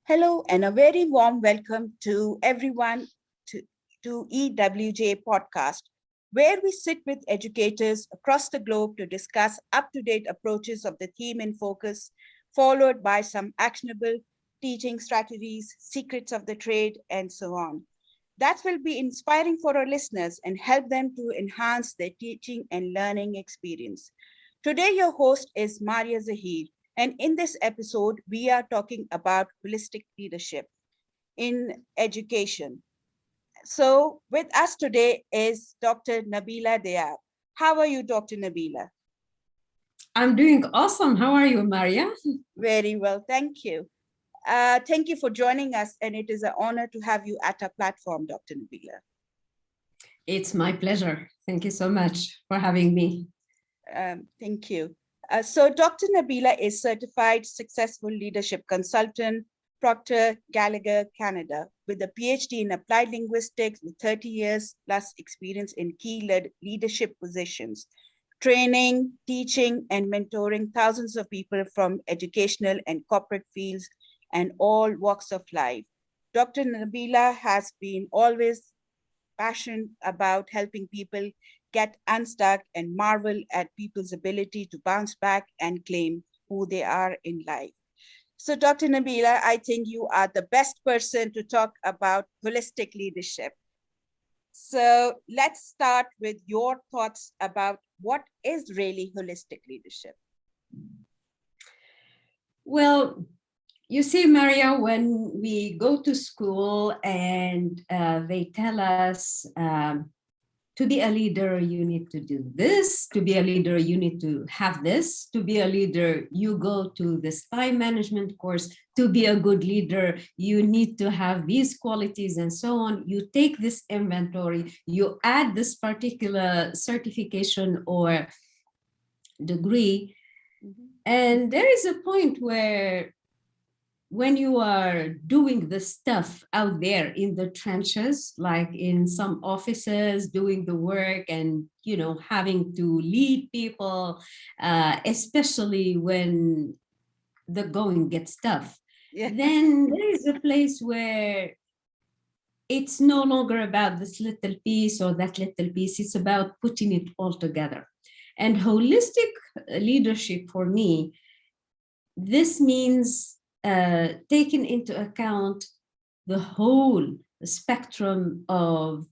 Hello and a very warm welcome to everyone to EWJ podcast, where we sit with educators across the globe to discuss up-to-date approaches of the theme in focus, followed by some actionable teaching strategies, secrets of the trade, and so on. That will be inspiring for our listeners and help them to enhance their teaching and learning experience. Today, your host is Maria Zahir, and in this episode, we are talking about holistic leadership in education. So, with us today is Dr. Nebila Diab. How are you, Dr. Nebila? I'm doing awesome. How are you, Maria? Very well, thank you. Thank you for joining us, and it is an honor to have you at our platform, Dr. Nebila. It's my pleasure. Thank you so much for having me. Thank you. So Dr. Nebila is certified successful leadership consultant, Proctor Gallagher, Canada, with a PhD in applied linguistics with 30 years plus experience in key leadership positions, training, teaching, and mentoring thousands of people from educational and corporate fields and all walks of life. Dr. Nebila has been always passionate about helping people get unstuck and marvel at people's ability to bounce back and claim who they are in life. So, Dr. Nebila, I think you are the best person to talk about holistic leadership. So, let's start with your thoughts about what is really holistic leadership. Well, you see, Maria, when we go to school and they tell us to be a leader, you need to do this. To be a leader, you need to have this. To be a leader, you go to this time management course. To be a good leader, you need to have these qualities and so on. You take this inventory, you add this particular certification or degree. Mm-hmm. And there is a point where when you are doing the stuff out there in the trenches, like in some offices, doing the work and, having to lead people, especially when the going gets tough, then there is a place where it's no longer about this little piece or that little piece. It's about putting it all together. And holistic leadership for me, this means taking into account the whole spectrum of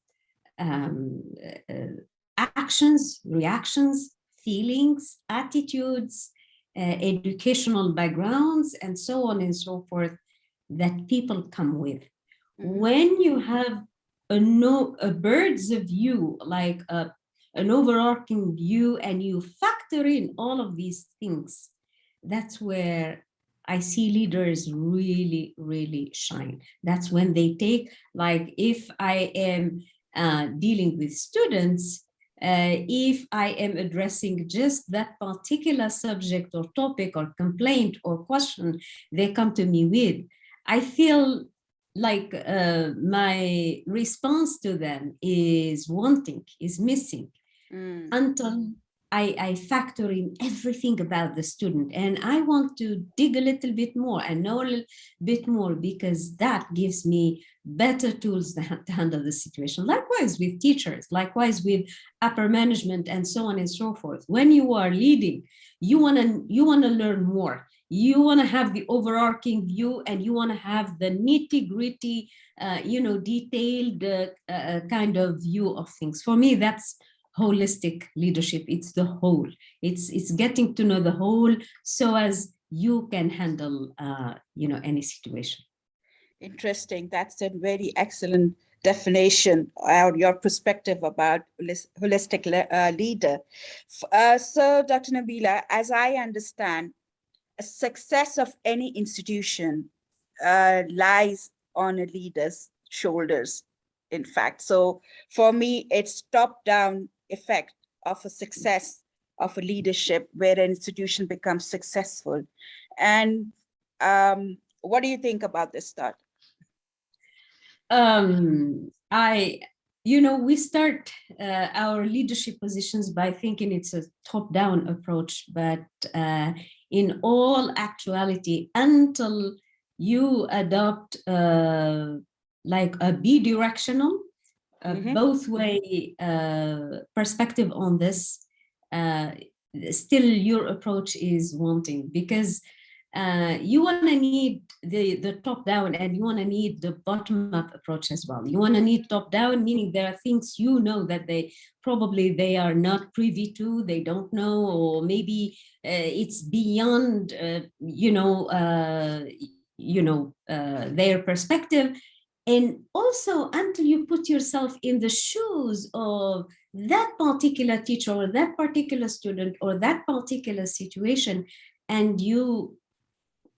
actions, reactions, feelings, attitudes, educational backgrounds, and so on and so forth that people come with. Mm-hmm. When you have a bird's view, like an overarching view, and you factor in all of these things, that's where I see leaders really, really shine. That's when they take, like if I am dealing with students, if I am addressing just that particular subject or topic or complaint or question they come to me with, I feel like my response to them is wanting, is missing, until I factor in everything about the student, and I want to dig a little bit more and know a little bit more, because that gives me better tools to handle the situation. Likewise with teachers, likewise with upper management, and so on and so forth. When you are leading, you want to learn more. You want to have the overarching view, and you want to have the nitty-gritty, detailed kind of view of things. For me, that's holistic leadership. It's the whole. It's getting to know the whole, so as you can handle any situation. Interesting. That's a very excellent definition or your perspective about holistic leader. So, Dr. Nebila, as I understand, a success of any institution lies on a leader's shoulders, in fact. So for me, it's top-down effect of a success of a leadership where an institution becomes successful. And what do you think about this thought? We start our leadership positions by thinking it's a top-down approach, but in all actuality, until you adopt like a bidirectional, both way perspective on this, still your approach is wanting, because you want to need the top down, and you want to need the bottom up approach as well. You want to need top down, meaning there are things that they probably they are not privy to, they don't know, or maybe it's beyond their perspective. And also, until you put yourself in the shoes of that particular teacher or that particular student or that particular situation, and you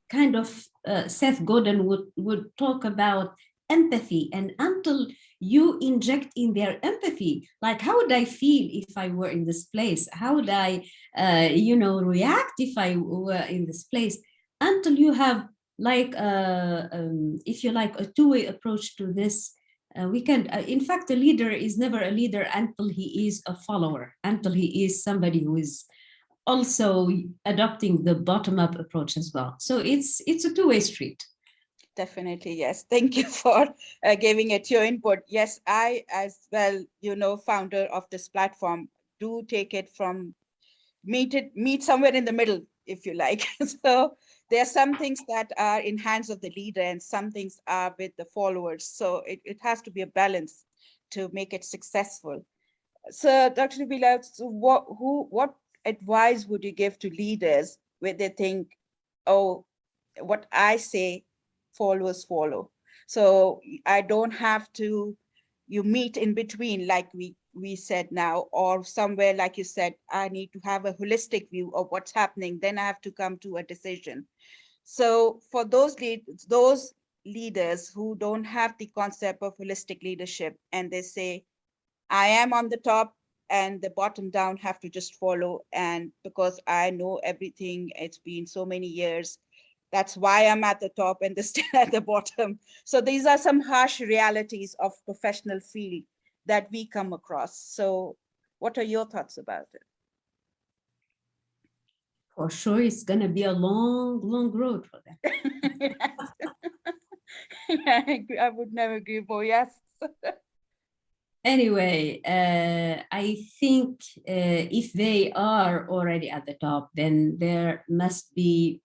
kind of, Seth Godin would talk about empathy, and until you inject in their empathy, like, how would I feel if I were in this place? How would I, react if I were in this place? Until you have, like, if you like, a two-way approach to this, we can, in fact, a leader is never a leader until he is a follower, until he is somebody who is also adopting the bottom-up approach as well. So it's a two-way street. Definitely, yes. Thank you for giving it your input. Yes, I, as well, founder of this platform, do take it from meet somewhere in the middle, if you like. So there are some things that are in hands of the leader and some things are with the followers. So it has to be a balance to make it successful. So Dr. Nebila, so what advice would you give to leaders where they think, oh, what I say, followers follow. So I don't have to, you meet in between, like we said now, or somewhere, like you said, I need to have a holistic view of what's happening. Then I have to come to a decision. So for those leaders who don't have the concept of holistic leadership, and they say, I am on the top and the bottom down have to just follow. And because I know everything, it's been so many years, that's why I'm at the top and they're still at the bottom. So these are some harsh realities of professional field that we come across. So what are your thoughts about it? For sure, it's going to be a long, long road for them. Yeah, I would never agree more. Yes. Anyway, I think if they are already at the top, then there must be,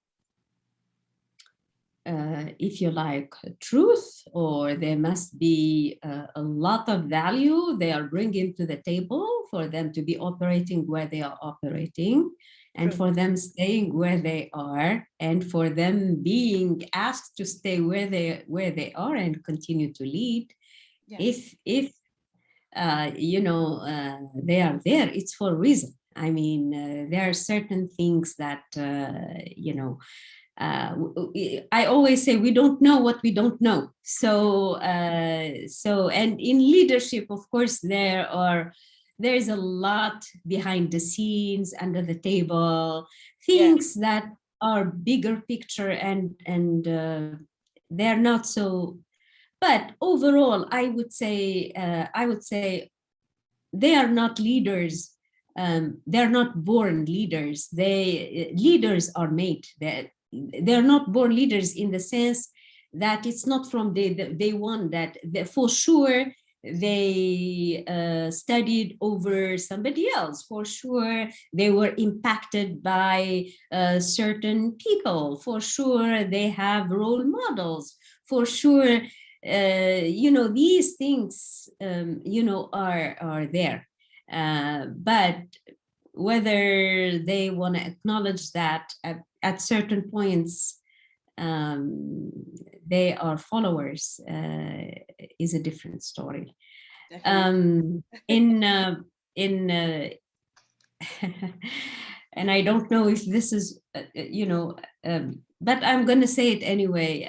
if you like, truth, or there must be a lot of value they are bringing to the table for them to be operating where they are operating, and True. for them staying where they are, and for them being asked to stay where they are and continue to lead. Yes. If they are there, it's for a reason. I mean, there are certain things that I always say we don't know what we don't know. So and in leadership, of course, there's a lot behind the scenes, under the table, things that are bigger picture, and they're not so. But overall, I would say they are not leaders. They're not born leaders. Leaders are made. They're not born leaders in the sense that it's not from day one that for sure they studied over somebody else. For sure they were impacted by certain people. For sure they have role models. For sure, these things, are there. But whether they want to acknowledge that at certain points they are followers is a different story. And I don't know if this is, but I'm going to say it anyway.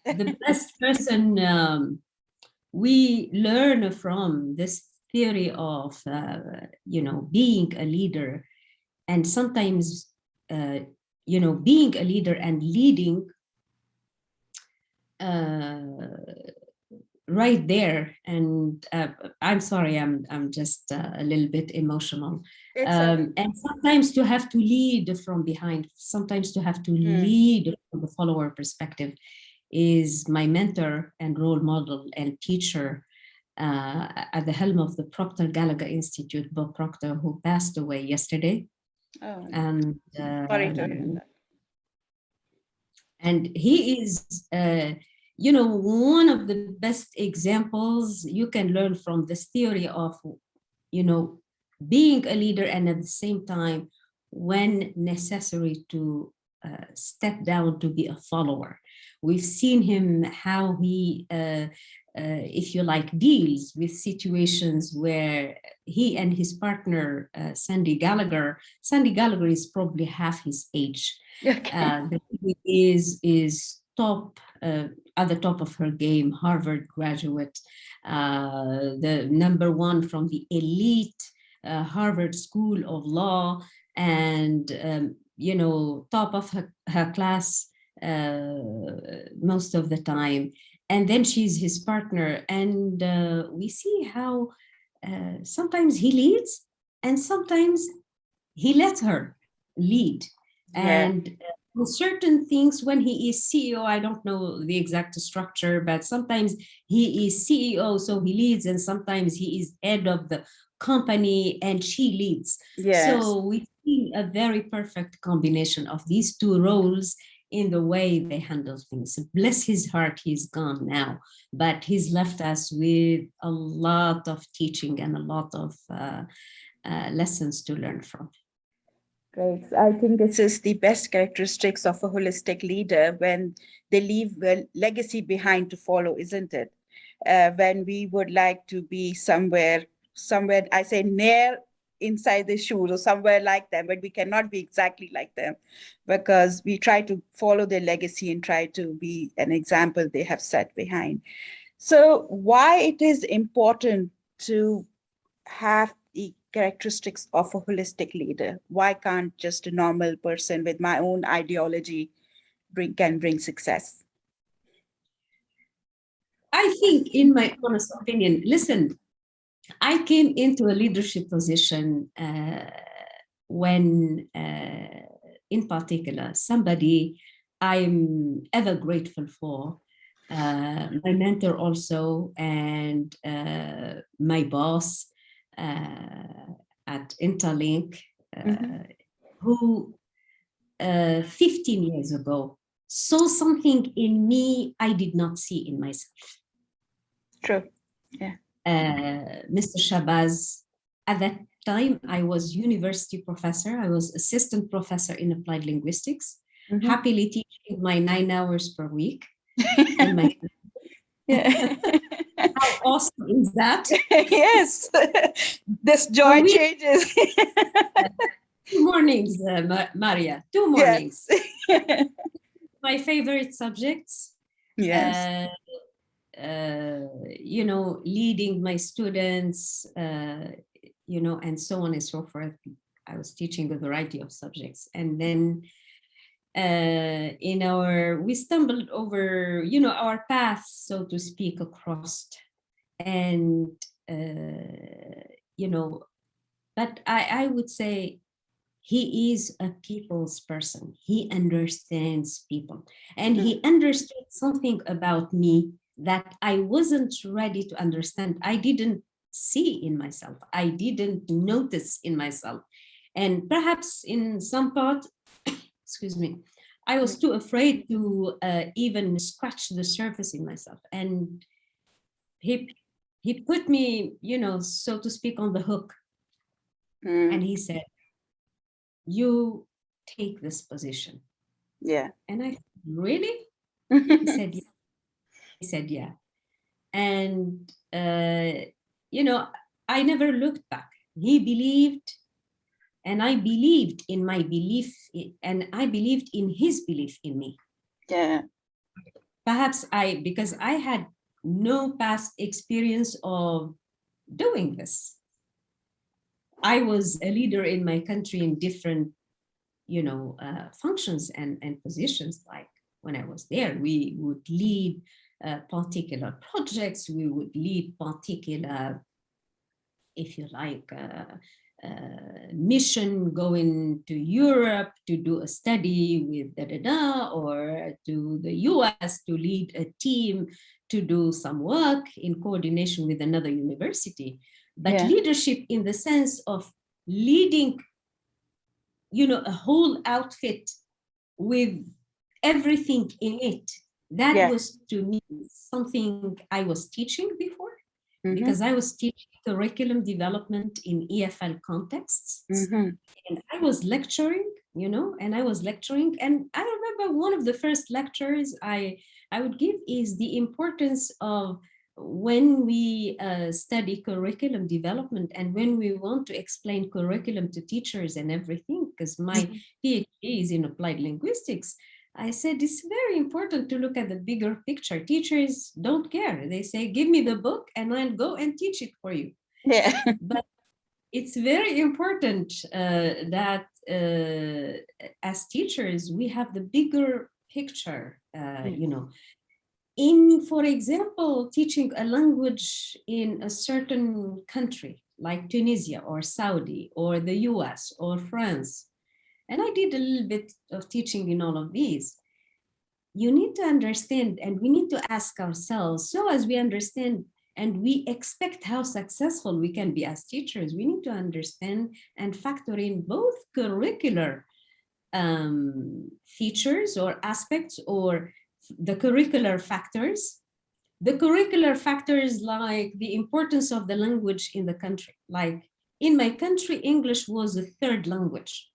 The best person we learn from this theory of, being a leader, and sometimes, being a leader and leading right there. And I'm sorry, I'm just a little bit emotional. And sometimes to have to lead from behind, sometimes to have to lead from the follower perspective is my mentor and role model and teacher at the helm of the Proctor Gallagher Institute, Bob Proctor, who passed away yesterday. Oh, And sorry to hear that. and he is, you know, one of the best examples you can learn from this theory of, you know, being a leader and at the same time, when necessary, to step down to be a follower. We've seen him how he, if you like, deals with situations where he and his partner, Sandy Gallagher is probably half his age. Okay. Is top, at the top of her game, Harvard graduate, the #1 from the elite Harvard School of Law, and you know, top of her class most of the time. And then she's his partner, and we see how sometimes he leads and sometimes he lets her lead. Yeah. And certain things, when he is CEO, I don't know the exact structure, but sometimes he is CEO, so he leads, and sometimes he is head of the company and she leads. Yes. So we see a very perfect combination of these two roles in the way they handle things. Bless his heart, he's gone now, but he's left us with a lot of teaching and a lot of lessons to learn from. Great. I think this is the best characteristics of a holistic leader, when they leave a legacy behind to follow, isn't it? When we would like to be somewhere, I say near inside the shoes or somewhere like them, but we cannot be exactly like them, because we try to follow their legacy and try to be an example they have set behind. So why it is important to have the characteristics of a holistic leader? Why can't just a normal person with my own ideology can bring success? I think, in my honest opinion, listen, I came into a leadership position when, in particular, somebody I'm ever grateful for, my mentor also, and my boss at Interlink, who 15 years ago saw something in me I did not see in myself. True. Yeah. Mr. Shabazz, at that time, I was university professor. I was assistant professor in applied linguistics, happily teaching my 9 hours per week. In my Yeah. How awesome is that? Yes, this joy changes. 2 mornings, Maria, 2 mornings. Yes. My favorite subjects. Yes. You know, leading my students, you know, and so on and so forth. I was teaching a variety of subjects. And then we stumbled over, you know, our paths, so to speak, across. And, you know, but I would say he is a people's person. He understands people. And he understood something about me that I wasn't ready to understand. I didn't see in myself. I didn't notice in myself. And perhaps in some part, excuse me, I was too afraid to even scratch the surface in myself. And he put me, you know, so to speak, on the hook. And he said, you take this position. Yeah. And I said, really? He said, yeah. He said, yeah. And, you know, I never looked back. He believed, and I believed in my belief, and I believed in his belief in me. Yeah. Perhaps because I had no past experience of doing this. I was a leader in my country in different, you know, functions and positions. Like when I was there, we would lead particular projects. We would lead particular, if you like, mission going to Europe to do a study with or to the US to lead a team to do some work in coordination with another university. But leadership in the sense of leading, a whole outfit with everything in it, that was to me something I was teaching before. Because I was teaching curriculum development in EFL contexts. And I was lecturing, and I remember one of the first lectures I would give is the importance of when we study curriculum development and when we want to explain curriculum to teachers and everything, because my PhD is in applied linguistics. I said, it's very important to look at the bigger picture. Teachers don't care. They say, give me the book and I'll go and teach it for you. Yeah. But it's very important that as teachers, we have the bigger picture, in, for example, teaching a language in a certain country, like Tunisia or Saudi or the US or France. And I did a little bit of teaching in all of these. You need to understand, and we need to ask ourselves, so as we understand and we expect how successful we can be as teachers, we need to understand and factor in both curricular features or aspects, or the curricular factors. The curricular factors like the importance of the language in the country. Like in my country, English was a third language.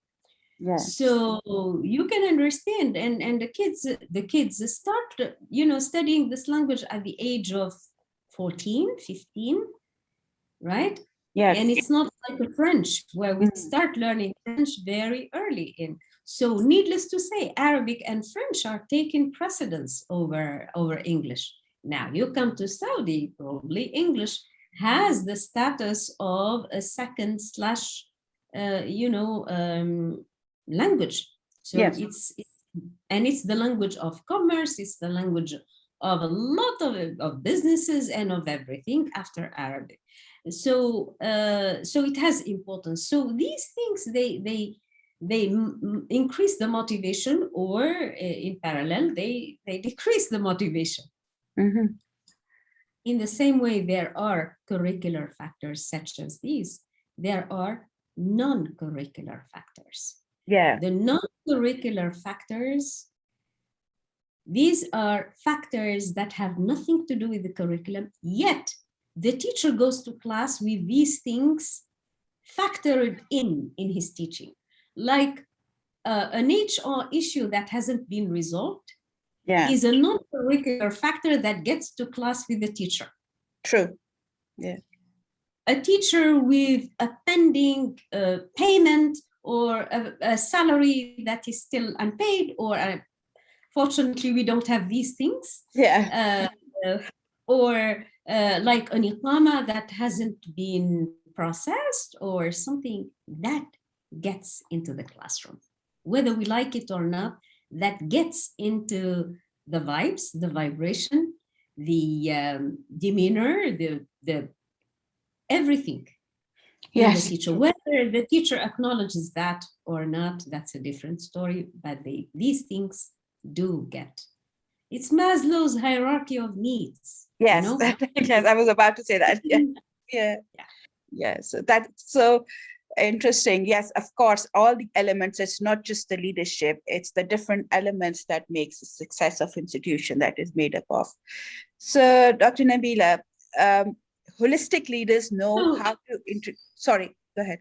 Yes. So you can understand, and the kids start, studying this language at the age of 14, 15, right? Yes. And it's not like the French, where we start learning French very early in. So needless to say, Arabic and French are taking precedence over English. Now you come to Saudi, probably English has the status of a second language. So yes. It's the language of commerce, it's the language of a lot of businesses and of everything after Arabic. So it has importance. So these things, they increase the motivation, or in parallel, they decrease the motivation. Mm-hmm. In the same way, there are curricular factors such as these. There are non-curricular factors. Yeah. The non-curricular factors, these are factors that have nothing to do with the curriculum, yet the teacher goes to class with these things factored in his teaching. Like an HR issue that hasn't been resolved is a non-curricular factor that gets to class with the teacher. True. Yeah. A teacher with a pending payment or a salary that is still unpaid, or fortunately we don't have these things. Yeah. Or like an iqama that hasn't been processed, or something that gets into the classroom. Whether we like it or not, that gets into the vibes, the vibration, the demeanor, the everything. Yes. The teacher, whether the teacher acknowledges that or not, that's a different story, but these things do get. It's Maslow's hierarchy of needs. Yes, yes, I was about to say that. Yeah. So that's so interesting. Yes, of course, all the elements, it's not just the leadership, it's the different elements that makes the success of institution that is made up of. So Dr. Nebila, holistic leaders know how to sorry, go ahead.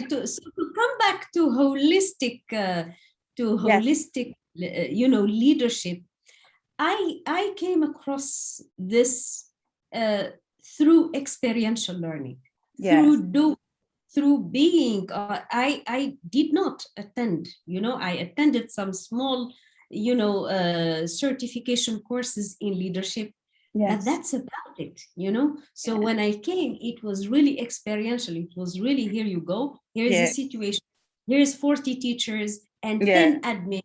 To come back to holistic leadership, I came across this through experiential learning. Yes. Through being, I did not attend, I attended some small, certification courses in leadership. Yes. But that's about it, So when I came, it was really experiential. It was really, here you go. Here's the situation. Here's 40 teachers and 10 admins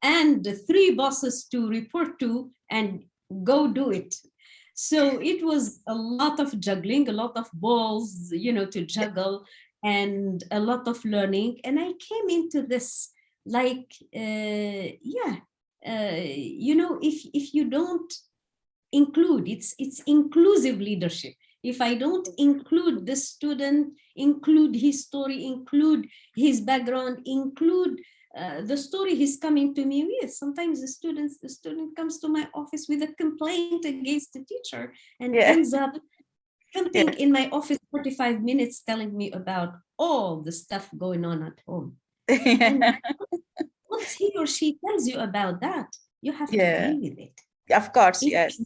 and 3 bosses to report to, and go do it. So it was a lot of juggling, a lot of balls, to juggle. and a lot of learning. And I came into this like, if you don't include, it's inclusive leadership. If I don't include the student, include his story, include his background, include the story he's coming to me with. Sometimes the student comes to my office with a complaint against the teacher and ends up something in my office 45 minutes telling me about all the stuff going on at home. And once he or she tells you about that, you have to deal with it. Of course, yes.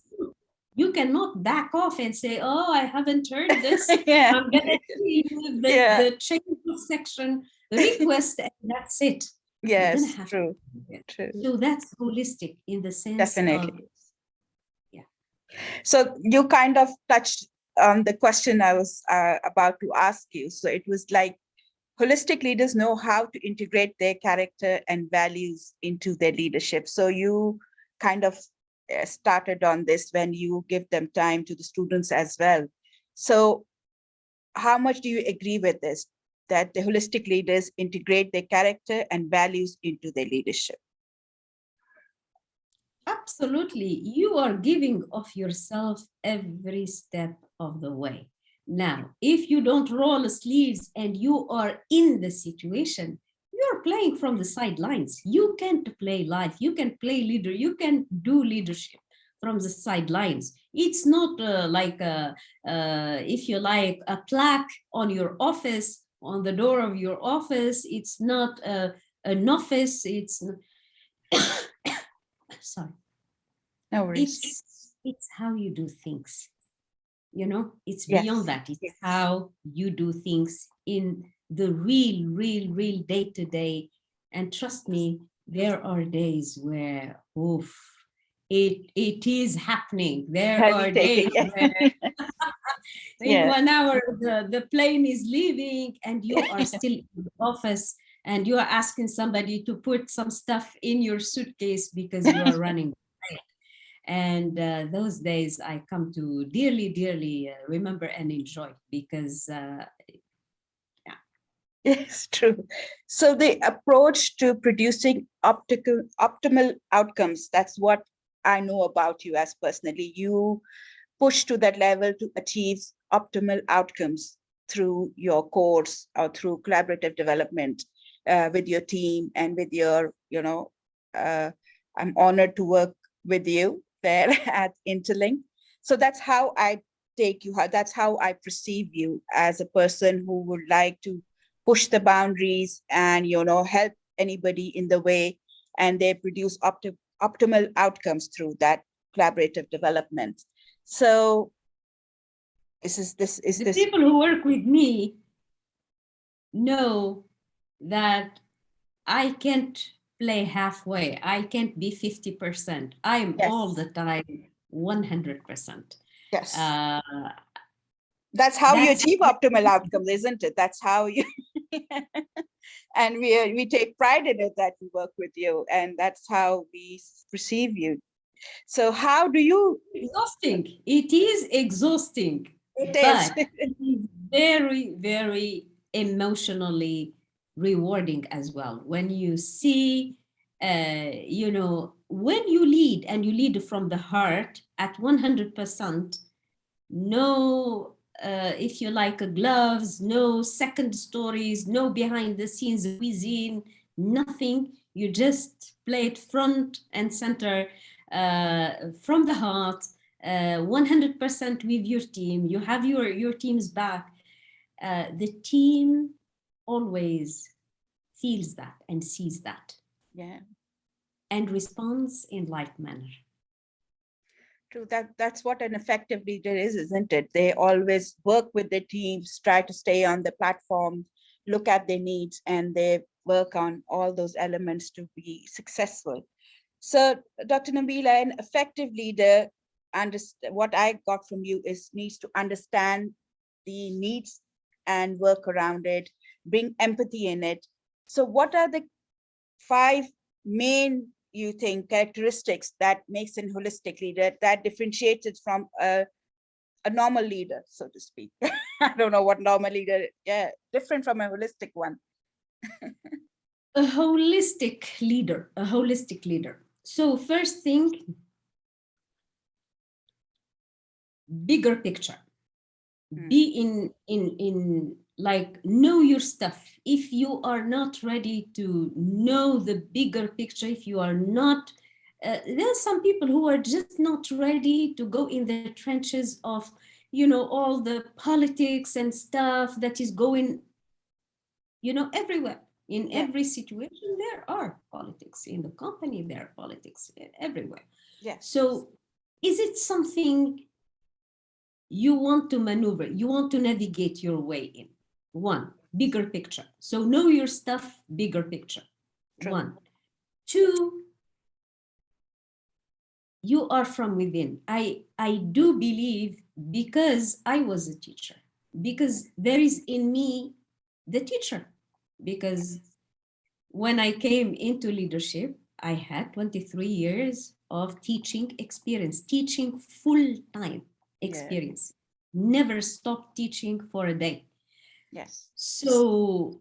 You cannot back off and say, oh, I haven't heard this. I'm going to see the change of section request, and that's it. Yes, true. So that's holistic in the sense Definitely. Yeah. So you kind of touched on the question I was about to ask you. So it was like, holistic leaders know how to integrate their character and values into their leadership. So you kind of started on this when you give them time to the students as well. So how much do you agree with this, that the holistic leaders integrate their character and values into their leadership? Absolutely. You are giving of yourself every step of the way. Now, if you don't roll the sleeves and you are in the situation, you're playing from the sidelines. You can't play life. You can play leader. You can do leadership from the sidelines. It's not if you like, a plaque on your office, on the door of your office. It's not an office. It's sorry. No worries. It's how you do things. You know, it's beyond that. It's how you do things in the real day-to-day. And trust me, there are days where, it is happening. There are days where in 1 hour the plane is leaving and you are still in the office and you are asking somebody to put some stuff in your suitcase because you are running. And those days I come to dearly remember and enjoy, because Yes, true. So the approach to producing optimal outcomes, that's what I know about you as personally. You push to that level to achieve optimal outcomes through your course or through collaborative development with your team and with your, I'm honored to work with you there at Interlink. So that's how I take you, that's how I perceive you, as a person who would like to push the boundaries and, help anybody in the way, and they produce optimal outcomes through that collaborative development. So the people who work with me know that I can't play halfway. I can't be 50%. I'm all the time 100%. Yes. That's how you achieve optimal outcomes, isn't it? That's how you and we take pride in it that we work with you, and that's how we perceive you. So how do you? Exhausting. It is exhausting. But it is very emotionally rewarding as well. When you see, when you lead and you lead from the heart at 100%, no, if you like, gloves, no second stories, no behind the scenes cuisine, nothing. You just play it front and center, from the heart, 100% with your team. You have your team's back. The team always feels that and sees that. And responds in like manner. True, that's what an effective leader is, isn't it? They always work with their teams, try to stay on the platform, look at their needs, and they work on all those elements to be successful. So, Dr. Nebila, an effective leader, what I got from you is needs to understand the needs and work around it, bring empathy in it. So what are the 5 main, you think, characteristics that makes a holistic leader, that differentiates it from a a normal leader, so to speak. I don't know what normal leader, yeah, different from a holistic one. A holistic leader, a holistic leader. So first thing, bigger picture. Be in like, know your stuff. If you are not ready to know the bigger picture, if you are not, there's some people who are just not ready to go in the trenches of, all the politics and stuff that is going, everywhere. In every situation, there are politics. In the company, there are politics everywhere. Yes. So is it something you want to maneuver, you want to navigate your way in? One, bigger picture. So know your stuff, bigger picture. True. One. Two, you are from within. I do believe, because I was a teacher, because there is in me the teacher. Because when I came into leadership, I had 23 years of teaching experience, teaching full-time experience. Never stopped teaching for a day. Yes. So,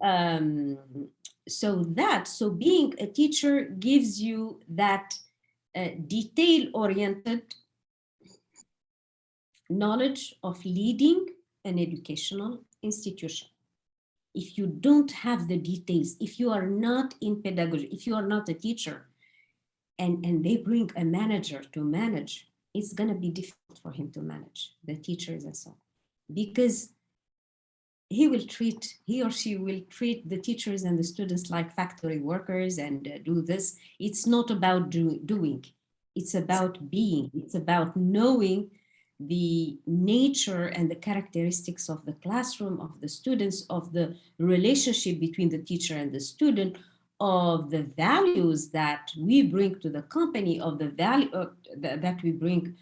so being a teacher gives you that detail-oriented knowledge of leading an educational institution. If you don't have the details, if you are not in pedagogy, if you are not a teacher, and they bring a manager to manage, it's going to be difficult for him to manage the teachers and so on, because he or she will treat the teachers and the students like factory workers and do this. It's not about doing, it's about being, it's about knowing the nature and the characteristics of the classroom, of the students, of the relationship between the teacher and the student, of the values that we bring to the company, of the value that we bring,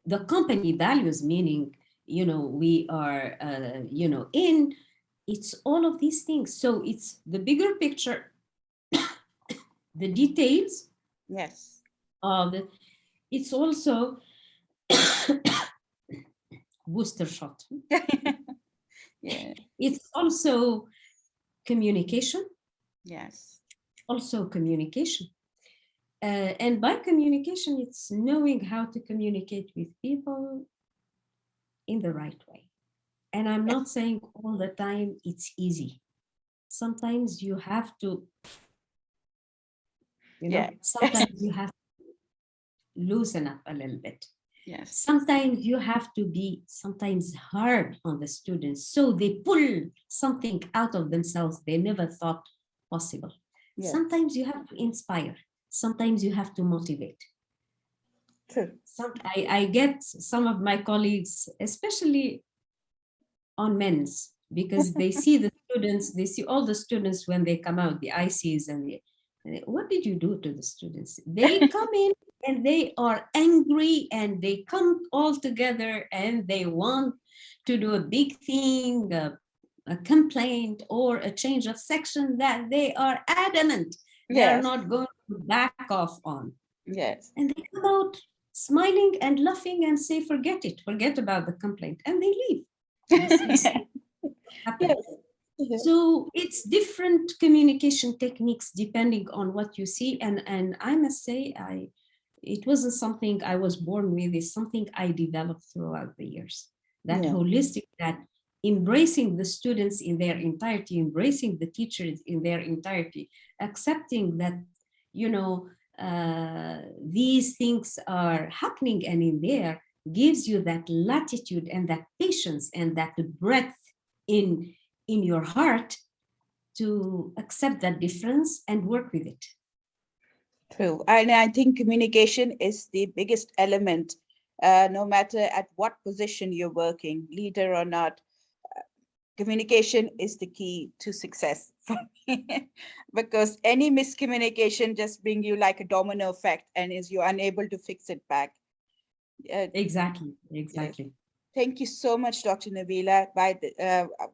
the company values, meaning, we are, in, it's all of these things. So it's the bigger picture, the details. Yes. It's also booster shot. Yeah. It's also communication. Yes. Also communication. And by communication, it's knowing how to communicate with people in the right way. And I'm not saying all the time it's easy. Sometimes you have to, sometimes you have to loosen up a little bit. Yes. Sometimes you have to be sometimes hard on the students, so they pull something out of themselves they never thought possible. Yes. Sometimes you have to inspire. Sometimes you have to motivate. True. I get some of my colleagues, especially on men's, because they see the students, they see all the students when they come out, the ICs, and what did you do to the students? They come in and they are angry, and they come all together and they want to do a big thing, a complaint or a change of section that they are adamant they are not going to back off on. Yes. And they come out smiling and laughing and say, forget it, forget about the complaint, and they leave. This happens. Yes. So it's different communication techniques depending on what you see. And I must say, it wasn't something I was born with, it's something I developed throughout the years. That holistic, that embracing the students in their entirety, embracing the teachers in their entirety, accepting that, these things are happening and in there, gives you that latitude and that patience and that breadth in your heart to accept that difference and work with it. True. And I think communication is the biggest element, no matter at what position you're working, leader or not. Communication is the key to success for me, because any miscommunication just brings you like a domino effect, and is you're unable to fix it back. Exactly. Yes. Thank you so much, Dr. Nebila.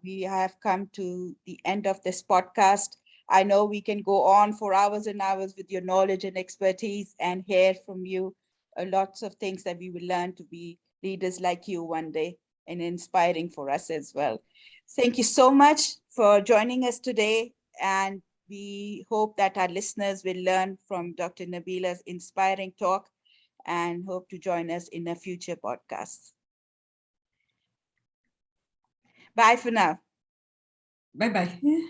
We have come to the end of this podcast. I know we can go on for hours and hours with your knowledge and expertise and hear from you lots of things that we will learn to be leaders like you one day. and inspiring for us as well. Thank you so much for joining us today. And we hope that our listeners will learn from Dr. Nebila's inspiring talk and hope to join us in a future podcast. Bye for now. Bye-bye.